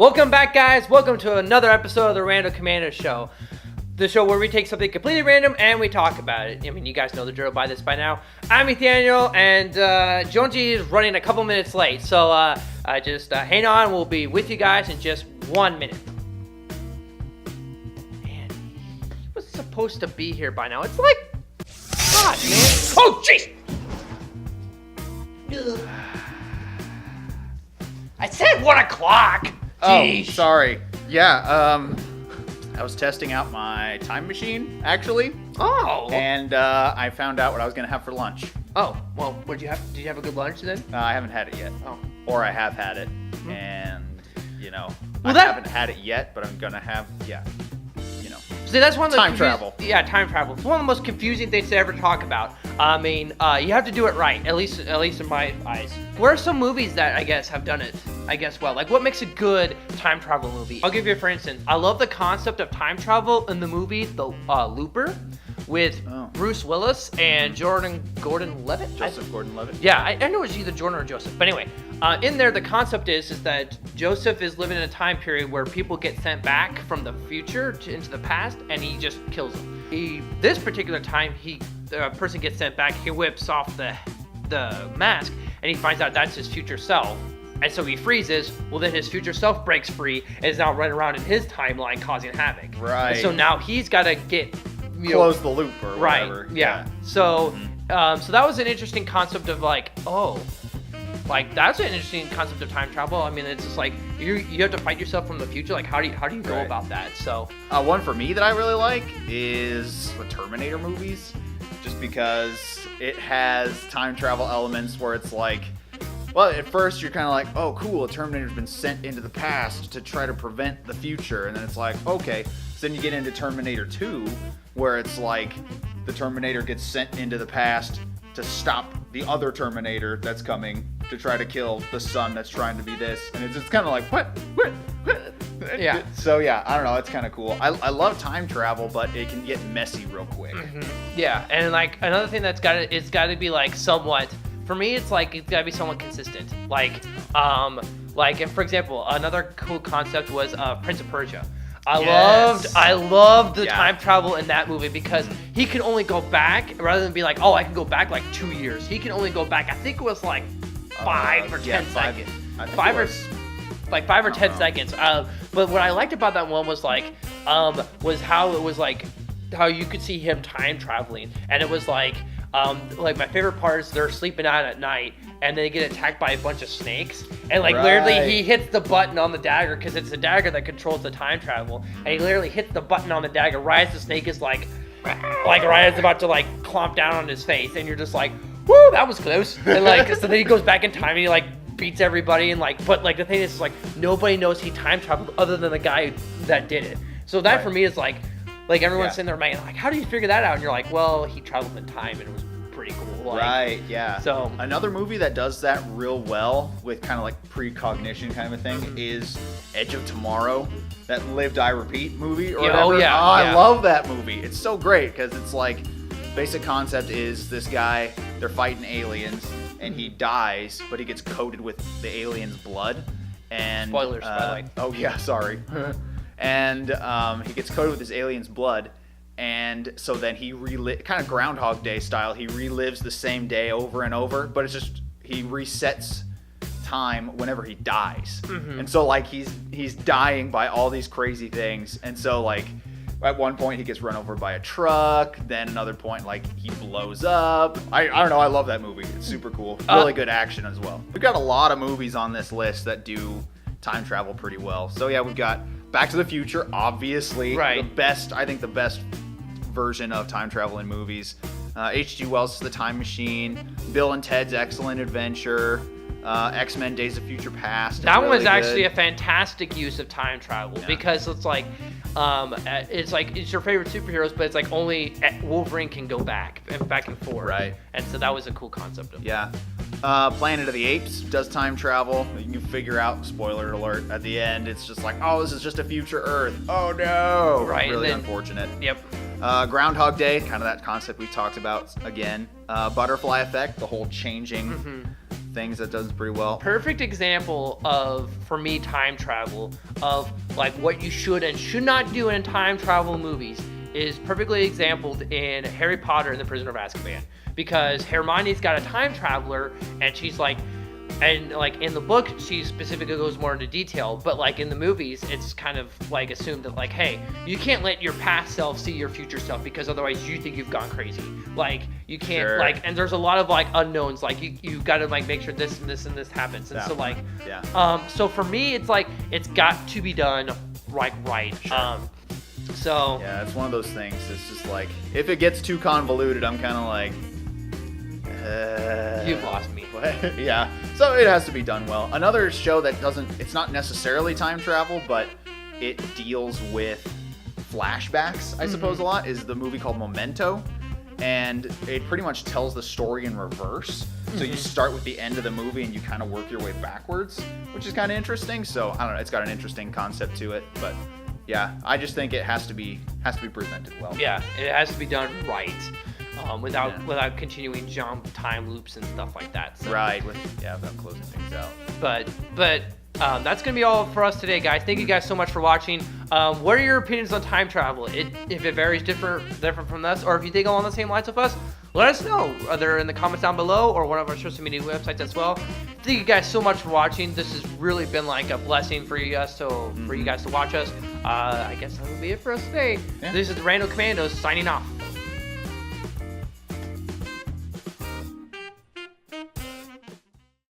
Welcome back, guys. Welcome to another episode of the Rando Commando show. The show where we take something completely random and we talk about it. I mean, you guys know the drill by now. I'm Ethanuel, and Jonesy is running a couple minutes late. So just hang on. We'll be with you guys in just 1 minute. Man, he was supposed to be here by now. It's like, God, man. Oh, jeez. I said 1 o'clock. Jeez. Oh, sorry. Yeah, I was testing out my time machine, actually. Oh. And I found out what I was going to have for lunch. Oh, well, what did you have? Did you have a good lunch then? I haven't had it yet. Oh. Or I have had it. Mm-hmm. And, well, I haven't had it yet, but I'm going to have, See, that's one of the time travel. Yeah, time travel. It's one of the most confusing things to ever talk about. I mean, you have to do it right, at least in my eyes. Where are some movies that I guess have done it? Well, like what makes a good time travel movie? I'll give you, for instance, I love the concept of time travel in the movie The Looper with Bruce Willis and Joseph Gordon-Levitt. Joseph Gordon-Levitt. Yeah, I know it's either Jordan or Joseph. But anyway, in there, the concept is that Joseph is living in a time period where people get sent back from the future into the past, and he just kills them. This particular time, the person gets sent back, he whips off the mask, and he finds out that's his future self. And so he freezes. Well, then his future self breaks free and is now running around in his timeline causing havoc. Right. And so now he's got to get... Close the loop or right, whatever. Yeah. So, so that was an interesting concept of like, that's an interesting concept of time travel. I mean, it's just like you have to fight yourself from the future. Like, how do you go about that? So, one for me that I really like is the Terminator movies, just because it has time travel elements where it's like, well, at first you're kind of like, oh, cool, a Terminator's been sent into the past to try to prevent the future, and then it's like, okay. So then you get into Terminator 2, where it's like the Terminator gets sent into the past to stop the other Terminator that's coming to try to kill the son that's trying to be this. And it's kind of like, what? Yeah. So yeah, I don't know. It's kind of cool. I love time travel, but it can get messy real quick. Mm-hmm. Yeah, and like another thing it's got to be like somewhat. For me, it's got to be somewhat consistent. And for example, another cool concept was Prince of Persia. I loved the time travel in that movie because he can only go back rather than be like, oh, I can go back like 2 years. He can only go back. I think it was like 5 or 10 seconds. 5 or 10 seconds. But what I liked about that one was was how it was like how you could see him time traveling, and it was like my favorite part is they're sleeping out at night and they get attacked by a bunch of snakes, and literally he hits the button on the dagger because it's the dagger that controls the time travel, and he literally hits the button on the dagger right as the snake is right as it's about to clomp down on his face, and you're just like, woo, that was close. And so then he goes back in time and he beats everybody, and but the thing is nobody knows he time traveled other than the guy that did it. So that for me is like everyone's sitting there, man, how do you figure that out? And you're like, well, he traveled in time and it was pretty cool. Right, yeah. So another movie that does that real well with kind of precognition kind of a thing is Edge of Tomorrow, that Live, Die, Repeat movie or whatever. I love that movie. It's so great because it's basic concept is this guy, they're fighting aliens and he dies, but he gets coated with the alien's blood. And spoilers, by the way. Oh yeah, sorry. And he gets coated with this alien's blood, and so then he kind of Groundhog Day style, he relives the same day over and over, but it's just he resets time whenever he dies. And so he's dying by all these crazy things, and so at one point he gets run over by a truck, then another point he blows up. I don't know, I love that movie. It's super cool. Really good action as well. We've got a lot of movies on this list that do time travel pretty well. So yeah, we've got Back to the Future, obviously. Right. The best version of time travel in movies. H.G. Wells' The Time Machine, Bill and Ted's Excellent Adventure, X-Men Days of Future Past. That one was actually a fantastic use of time travel because it's it's your favorite superheroes, but it's only Wolverine can go back and forth. Right. And so that was a cool concept of it. Yeah. Planet of the Apes does time travel. You can figure out, spoiler alert, at the end, it's just this is just a future Earth. Oh no! Right. Really unfortunate. Yep. Groundhog Day, kind of that concept we talked about again. Butterfly Effect, the whole changing things that does pretty well. Perfect example of, for me, time travel, of like what you should and should not do in time travel movies is perfectly exampled in Harry Potter and the Prisoner of Azkaban. Because Hermione's got a time traveler, and she's like, and like in the book, she specifically goes more into detail, but like in the movies, it's kind of like assumed that like, hey, you can't let your past self see your future self because otherwise you think you've gone crazy. Like you can't like, and there's a lot of like unknowns. Like you got to like make sure this and this and this happens. And so like, so for me, it's like it's got to be done right. So yeah, it's one of those things. It's just like if it gets too convoluted, I'm kind of like. You've lost me. Yeah, so it has to be done well. Another show that it's not necessarily time travel, but it deals with flashbacks, I suppose, a lot, is the movie called Memento. And it pretty much tells the story in reverse. So you start with the end of the movie and you kind of work your way backwards, which is kind of interesting. So I don't know, it's got an interesting concept to it, but yeah, I just think it has to be presented well. Yeah, it has to be done right. Without continuing jump time loops and stuff like that. So. Right, without closing things out. But that's gonna be all for us today, guys. Thank you guys so much for watching. What are your opinions on time travel? If it varies different from us, or if you think along the same lines of us, let us know, either in the comments down below or one of our social media websites as well. Thank you guys so much for watching. This has really been like a blessing for you guys for you guys to watch us. I guess that will be it for us today. Yeah. This is the Rando Commando signing off.